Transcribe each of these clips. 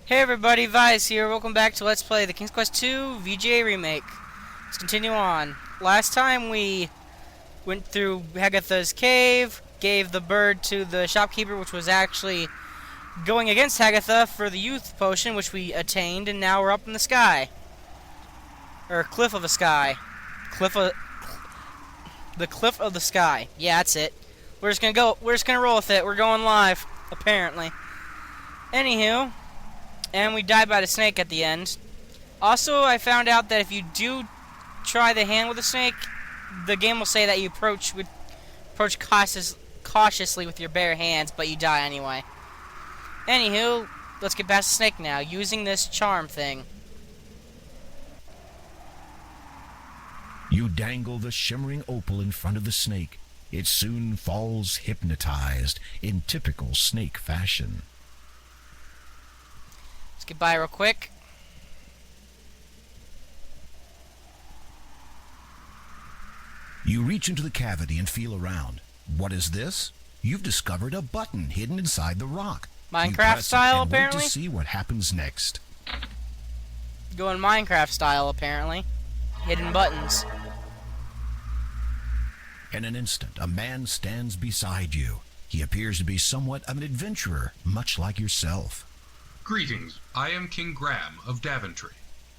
Hey everybody, Vice here. Welcome back to Let's Play the King's Quest II VGA Remake. Let's continue on. Last time we went through Hagatha's cave, gave the bird to the shopkeeper, which was actually going against Hagatha for the youth potion, which we attained, and now we're up in the sky. Or cliff of the sky. The cliff of the sky. Yeah, that's it. We're just gonna roll with it. We're going live, apparently. Anywho, and we died by the snake at the end. Also, I found out that if you do try the hand with the snake, the game will say that you approach cautiously with your bare hands, but you die anyway. Anywho, let's get past the snake now, using this charm thing. You dangle the shimmering opal in front of the snake. It soon falls hypnotized in typical snake fashion. Let's get by real quick. You reach into the cavity and feel around. What is this? You've discovered a button hidden inside the rock. Minecraft style, apparently? Wait to see what happens next. Going Minecraft style, apparently. Hidden buttons. In an instant, a man stands beside you. He appears to be somewhat of an adventurer, much like yourself. Greetings, I am King Graham of Daventry.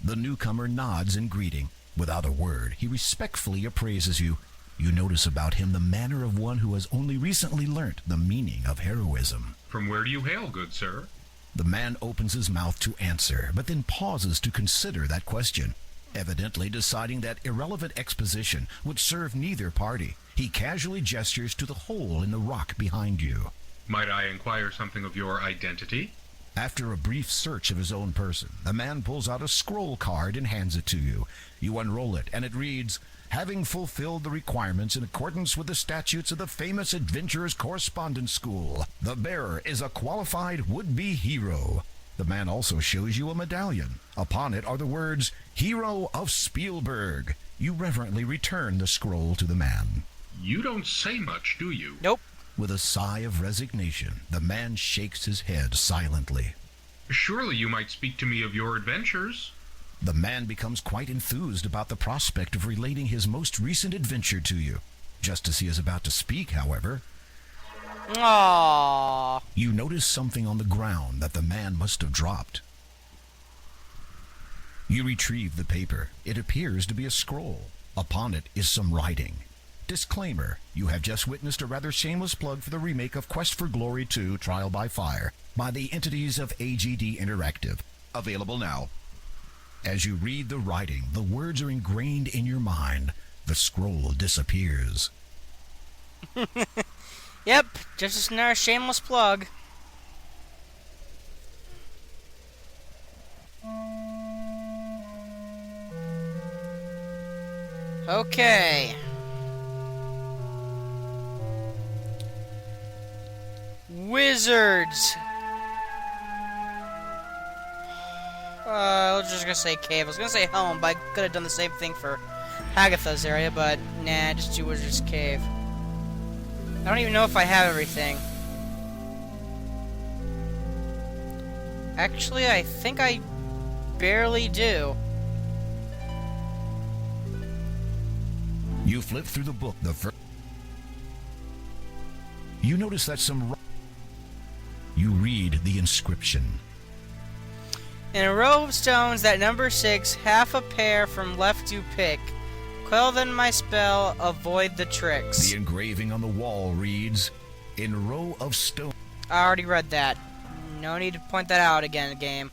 The newcomer nods in greeting. Without a word, he respectfully appraises you. You notice about him the manner of one who has only recently learnt the meaning of heroism. From where do you hail, good sir? The man opens his mouth to answer, but then pauses to consider that question. Evidently deciding that irrelevant exposition would serve neither party, he casually gestures to the hole in the rock behind you. Might I inquire something of your identity? After a brief search of his own person, the man pulls out a scroll card and hands it to you. You unroll it, and it reads, "Having fulfilled the requirements in accordance with the statutes of the famous Adventurers Correspondence School, the bearer is a qualified would-be hero." The man also shows you a medallion. Upon it are the words, "Hero of Spielberg." You reverently return the scroll to the man. You don't say much, do you? Nope. With a sigh of resignation, the man shakes his head silently. Surely you might speak to me of your adventures. The man becomes quite enthused about the prospect of relating his most recent adventure to you. Just as he is about to speak, however, Aww. you notice something on the ground that the man must have dropped. You retrieve the paper. It appears to be a scroll. Upon it is some writing. Disclaimer, you have just witnessed a rather shameless plug for the remake of Quest for Glory 2 Trial by Fire by the entities of AGD Interactive. Available now. As you read the writing, the words are ingrained in your mind. The scroll disappears. Yep, just another shameless plug. Okay. Wizards. I was just gonna say cave. I was gonna say home, but I could have done the same thing for Hagatha's area, but nah, just do Wizard's Cave. I don't even know if I have everything. Actually, I think I barely do. You flip through the book. You notice that You read the inscription. In a row of stones that number 6, half a pair from left to pick. Quell then my spell, avoid the tricks. The engraving on the wall reads, "In a row of stones." I already read that. No need to point that out again, game.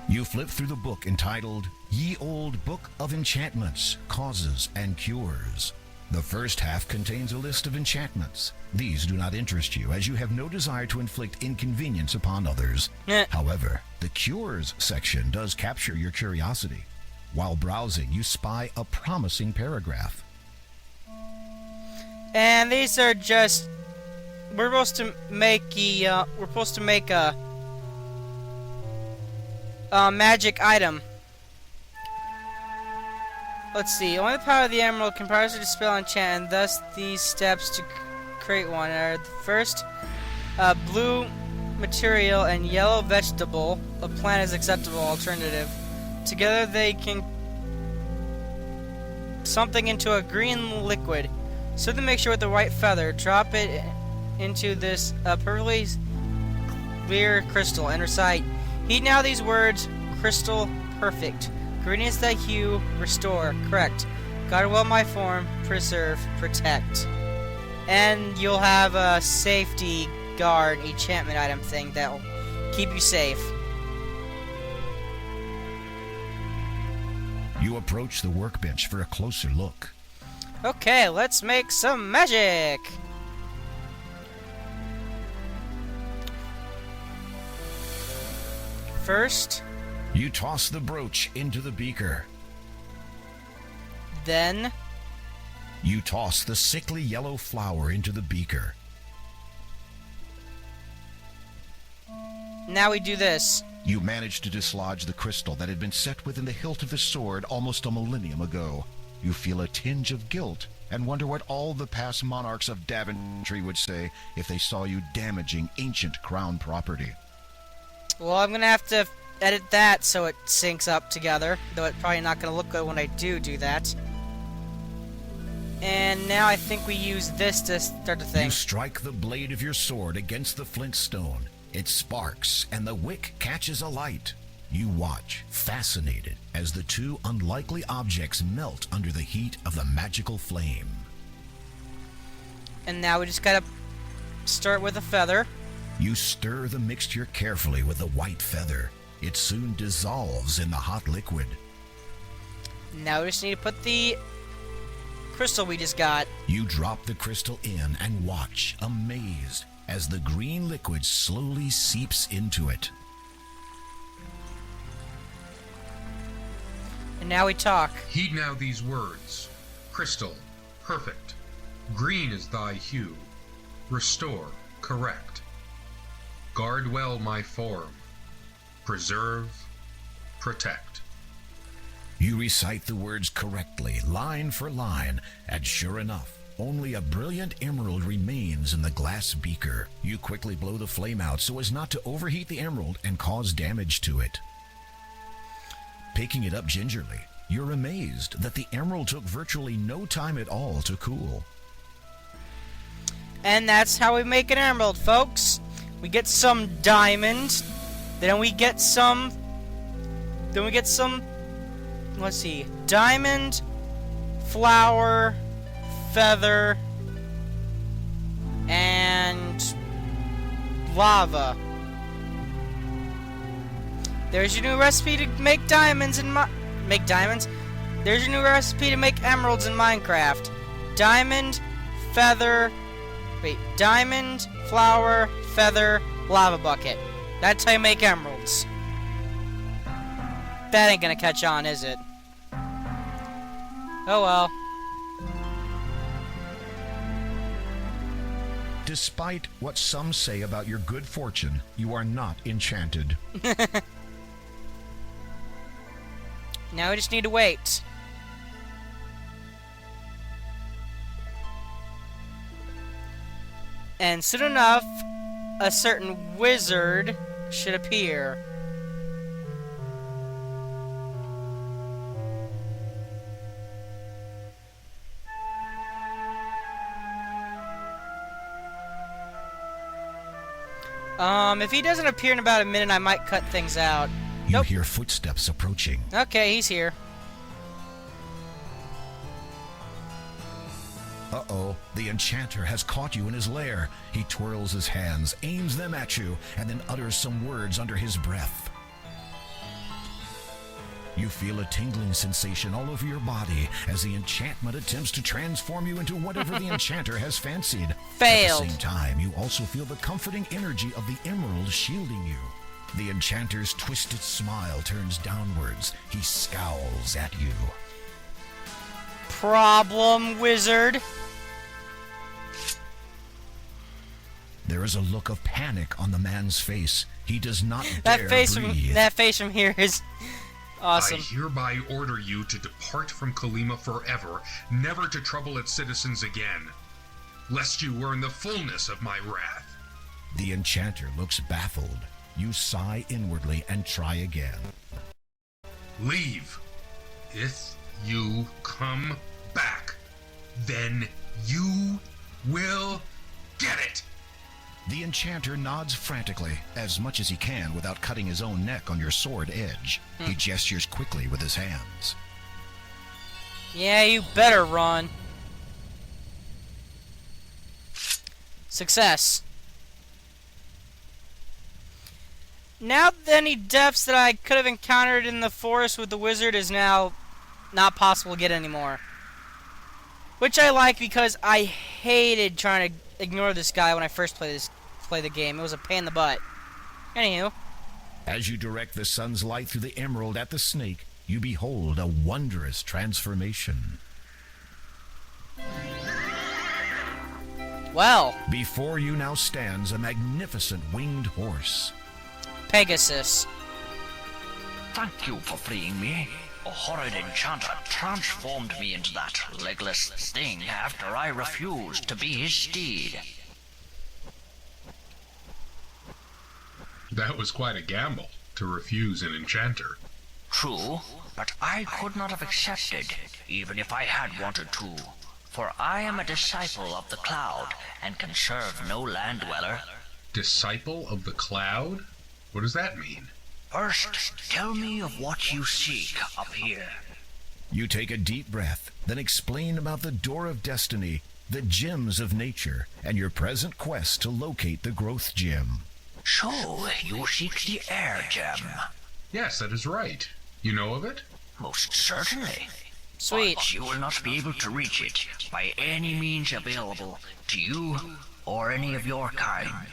You flip through the book entitled, "Ye Old Book of Enchantments, Causes and Cures." The first half contains a list of enchantments. These do not interest you, as you have no desire to inflict inconvenience upon others. However, the cures section does capture your curiosity. While browsing, you spy a promising paragraph. And these are just... We're supposed to make a magic item. Let's see. Only the power of the emerald can power to dispel enchant, and thus these steps to create one are: the first, blue material and yellow vegetable, a plant is acceptable alternative. Together they can something into a green liquid. So the mixture with the white feather, drop it into this perfectly clear crystal and recite, heed now these words, crystal perfect. Green is the hue, restore, correct. Guard well my form, preserve, protect. And you'll have a safety guard enchantment item thing that'll keep you safe. You approach the workbench for a closer look. Okay, let's make some magic! First, You toss the brooch into the beaker. then, You toss the sickly yellow flower into the beaker. now we do this. You manage to dislodge the crystal that had been set within the hilt of the sword almost a millennium ago. You feel a tinge of guilt and wonder what all the past monarchs of Daventry would say if they saw you damaging ancient crown property. Well, I'm gonna have to edit that so it syncs up together, though it's probably not gonna look good when I do that. And now I think we use this to start the thing. You strike the blade of your sword against the flint stone. It sparks, and the wick catches alight. You watch, fascinated, as the two unlikely objects melt under the heat of the magical flame. And now we just gotta start with a feather. You stir the mixture carefully with the white feather. It soon dissolves in the hot liquid. Now we just need to put the crystal we just got. You drop the crystal in and watch, amazed, as the green liquid slowly seeps into it. And now we talk. Heed now these words. Crystal, perfect. Green is thy hue. Restore, correct. Guard well my form. Preserve, protect. You recite the words correctly, line for line, and sure enough, only a brilliant emerald remains in the glass beaker. You quickly blow the flame out so as not to overheat the emerald and cause damage to it. Picking it up gingerly, you're amazed that the emerald took virtually no time at all to cool. And that's how we make an emerald, folks. We get some diamond, then we get some, let's see, diamond, flower, feather, and lava. There's your new recipe to make diamonds and There's your new recipe to make emeralds in Minecraft. Diamond, flower, feather, lava bucket. That's how you make emeralds. That ain't gonna catch on, is it? Oh well. Despite what some say about your good fortune, you are not enchanted. Now we just need to wait. And soon enough, a certain wizard should appear. If he doesn't appear in about a minute, I might cut things out. You hear footsteps approaching. Okay, he's here. Uh-oh, the enchanter has caught you in his lair. He twirls his hands, aims them at you, and then utters some words under his breath. You feel a tingling sensation all over your body as the enchantment attempts to transform you into whatever the enchanter has fancied. Failed. At the same time, you also feel the comforting energy of the emerald shielding you. The enchanter's twisted smile turns downwards. He scowls at you. Problem, wizard. There is a look of panic on the man's face. He does not That dare face breathe. that face from here is awesome. I hereby order you to depart from Kalima forever, never to trouble its citizens again, lest you earn the fullness of my wrath. The enchanter looks baffled. You sigh inwardly and try again. Leave. If you come back, then you will get it. The enchanter nods frantically, as much as he can without cutting his own neck on your sword edge. He gestures quickly with his hands. Yeah, you better run. Success. Now any depths that I could have encountered in the forest with the wizard is now not possible to get anymore. Which I like because I hated trying to ignore this guy when I first played the game. It was a pain in the butt. Anywho. As you direct the sun's light through the emerald at the snake, you behold a wondrous transformation. Well. Before you now stands a magnificent winged horse. Pegasus. Thank you for freeing me. A horrid enchanter transformed me into that legless thing after I refused to be his steed. That was quite a gamble, to refuse an enchanter. True, but I could not have accepted, even if I had wanted to. For I am a disciple of the cloud, and can serve no land dweller. Disciple of the cloud? What does that mean? First, tell me of what you seek up here. You take a deep breath, then explain about the Door of Destiny, the gems of nature, and your present quest to locate the growth gem. So, you seek the air gem? Yes, that is right. You know of it? Most certainly. Sweet. But you will not be able to reach it by any means available to you or any of your kind.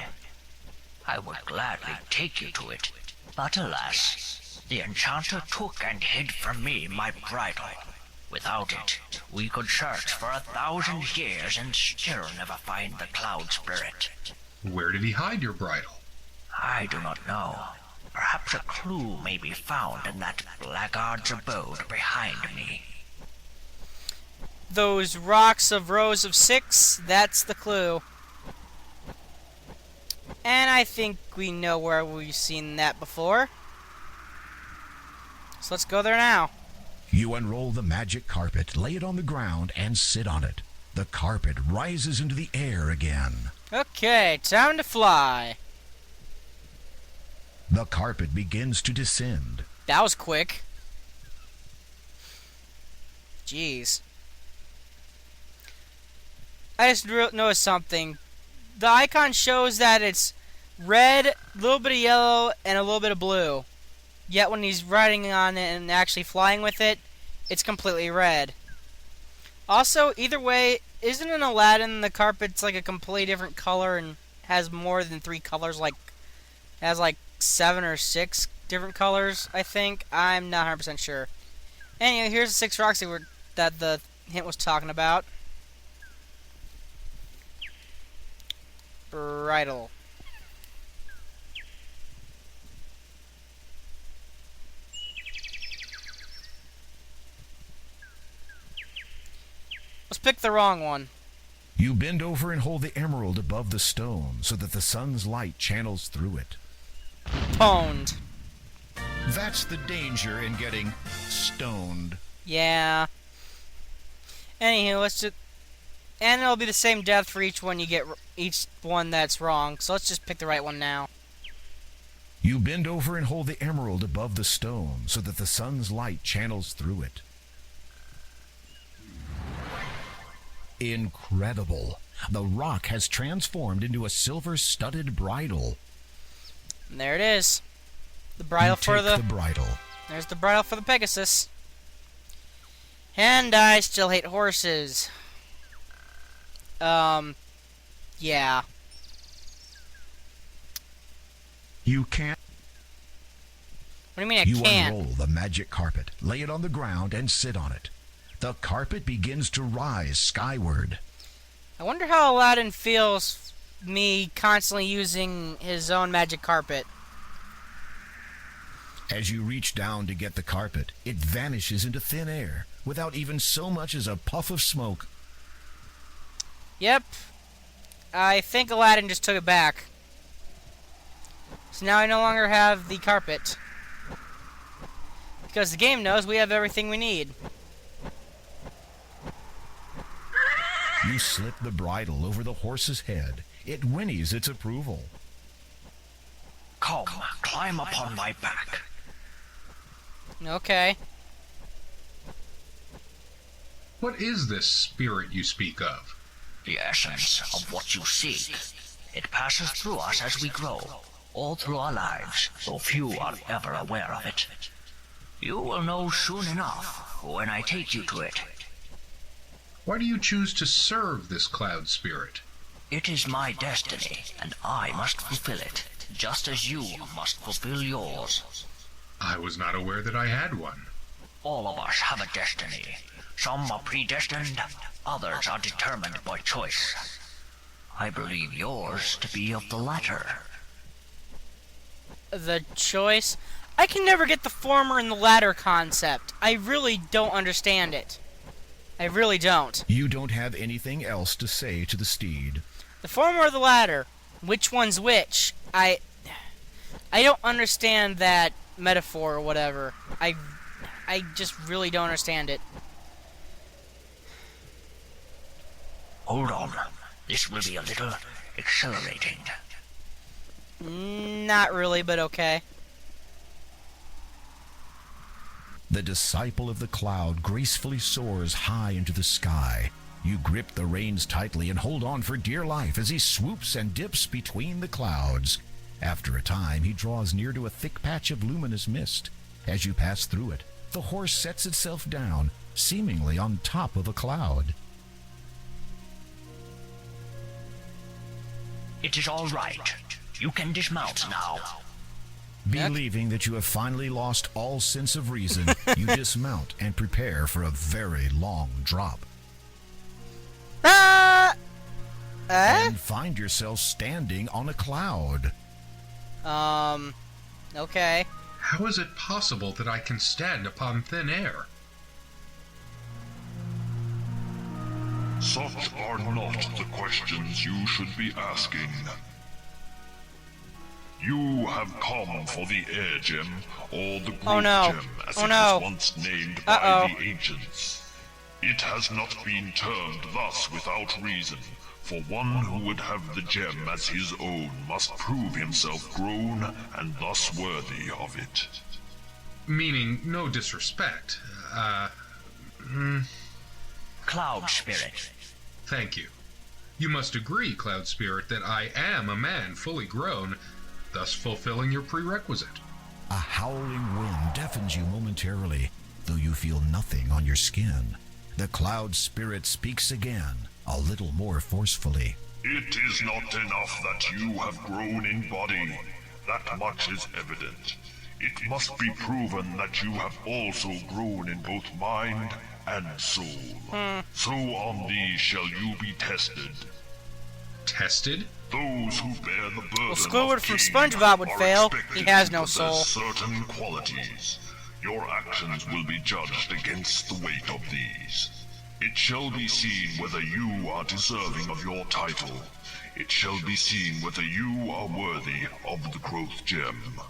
I would gladly take you to it, but alas, the enchanter took and hid from me my bridle. Without it, we could search for 1,000 years and still never find the cloud spirit. Where did he hide your bridle? I do not know. Perhaps a clue may be found in that blackguard's abode behind me. Those rocks of rows of 6, that's the clue. And I think we know where we've seen that before. So let's go there now. You unroll the magic carpet, lay it on the ground, and sit on it. The carpet rises into the air again. Okay, time to fly. The carpet begins to descend. That was quick. Jeez. I just noticed something. The icon shows that it's red, a little bit of yellow, and a little bit of blue. Yet when he's riding on it and actually flying with it, it's completely red. Also, either way, isn't in Aladdin the carpet's like a completely different color and has more than 3 colors? Like, has like 7 or 6 different colors, I think. I'm not 100% sure. Anyway, here's the 6 rocks that the hint was talking about. Bridle. Let's pick the wrong one. You bend over and hold the emerald above the stone so that the sun's light channels through it. Pwned. That's the danger in getting stoned. Yeah. Anywho, let's just... And it'll be the same death for each one you get, each one that's wrong. So let's just pick the right one now. You bend over and hold the emerald above the stone so that the sun's light channels through it. Incredible. The rock has transformed into a silver-studded bridle. And there it is. The bridle for the bridle. There's the bridle for the Pegasus. And I still hate horses. Yeah. You can't. What do you mean I You can't? unroll the magic carpet, lay it on the ground, and sit on it. The carpet begins to rise skyward. I wonder how Aladdin feels me constantly using his own magic carpet. As you reach down to get the carpet, it vanishes into thin air without even so much as a puff of smoke. Yep. I think Aladdin just took it back. So now I no longer have the carpet. Because the game knows we have everything we need. You slip the bridle over the horse's head. It whinnies its approval. Come, climb upon my back. Okay. What is this spirit you speak of? The essence of what you seek. It passes through us as we grow, all through our lives, though few are ever aware of it. You will know soon enough when I take you to it. Why do you choose to serve this cloud spirit? It is my destiny, and I must fulfill it, just as you must fulfill yours. I was not aware that I had one. All of us have a destiny. Some are predestined, others are determined by choice. I believe yours to be of the latter. The choice? I can never get the former and the latter concept. I really don't understand it. I really don't. You don't have anything else to say to the steed. The former or the latter? Which one's which? I don't understand that metaphor or whatever. I just really don't understand it. Hold on. This will be a little exhilarating. Not really, but okay. The disciple of the cloud gracefully soars high into the sky. You grip the reins tightly and hold on for dear life as he swoops and dips between the clouds. After a time, he draws near to a thick patch of luminous mist. As you pass through it, the horse sets itself down, seemingly on top of a cloud. It is all right. You can dismount now. Believing that you have finally lost all sense of reason, you dismount and prepare for a very long drop. And find yourself standing on a cloud. Okay. How is it possible that I can stand upon thin air? Such are not the questions you should be asking. You have come for the air gem, or the growth gem, as it was once named by the ancients. It has not been termed thus without reason, for one who would have the gem as his own must prove himself grown and thus worthy of it. Meaning, no disrespect. Cloud Spirit. Thank you. You must agree, Cloud Spirit, that I am a man fully grown, thus fulfilling your prerequisite. A howling wind deafens you momentarily, though you feel nothing on your skin. The Cloud Spirit speaks again, a little more forcefully. It is not enough that you have grown in body. That much is evident. It must be proven that you have also grown in both mind and soul. So on these shall you be tested. Tested? Those who bear the burden Well, Squidward of from king SpongeBob would are fail. expected He has to no possess soul. certain qualities. Your actions will be judged against the weight of these. It shall be seen whether you are deserving of your title. It shall be seen whether you are worthy of the growth gem.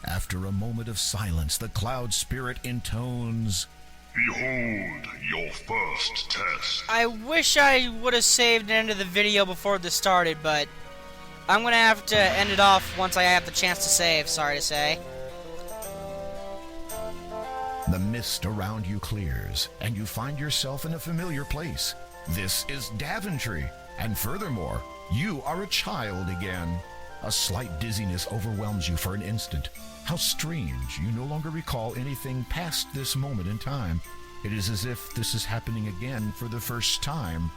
After a moment of silence, the Cloud Spirit intones, Behold your first test. I wish I would have saved the end of the video before this started, but I'm gonna have to end it off once I have the chance to save, sorry to say. The mist around you clears, and you find yourself in a familiar place. This is Daventry, and furthermore, you are a child again. A slight dizziness overwhelms you for an instant. How strange, you no longer recall anything past this moment in time. It is as if this is happening again for the first time.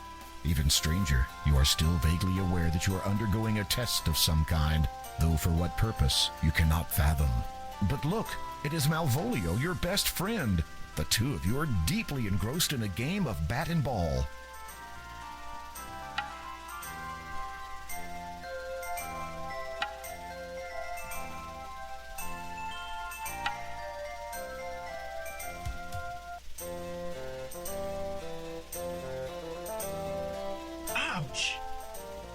Even stranger, you are still vaguely aware that you are undergoing a test of some kind, though for what purpose, you cannot fathom. But look, it is Malvolio, your best friend. The two of you are deeply engrossed in a game of bat and ball.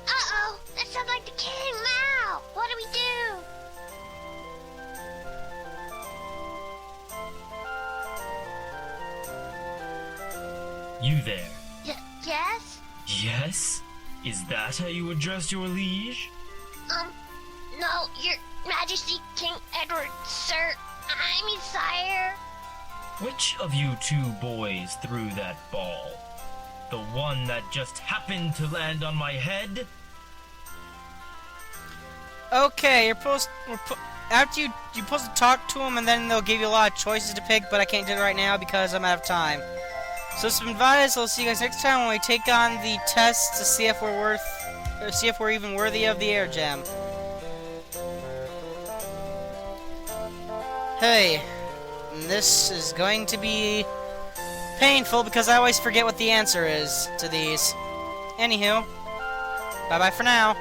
Uh-oh! That sounds like the king now! What do we do? You there. Yes? Yes? Is that how you address your liege? No, Your Majesty, King Edward, sir. I'm his sire. Which of you two boys threw that ball? The one that just happened to land on my head? Okay, after you're supposed to talk to them, and then they'll give you a lot of choices to pick, but I can't do it right now because I'm out of time. So some advice. I'll see you guys next time when we take on the test to see if we're even worthy of the air gem. Hey, this is going to be painful because I always forget what the answer is to these. Anywho, bye bye for now.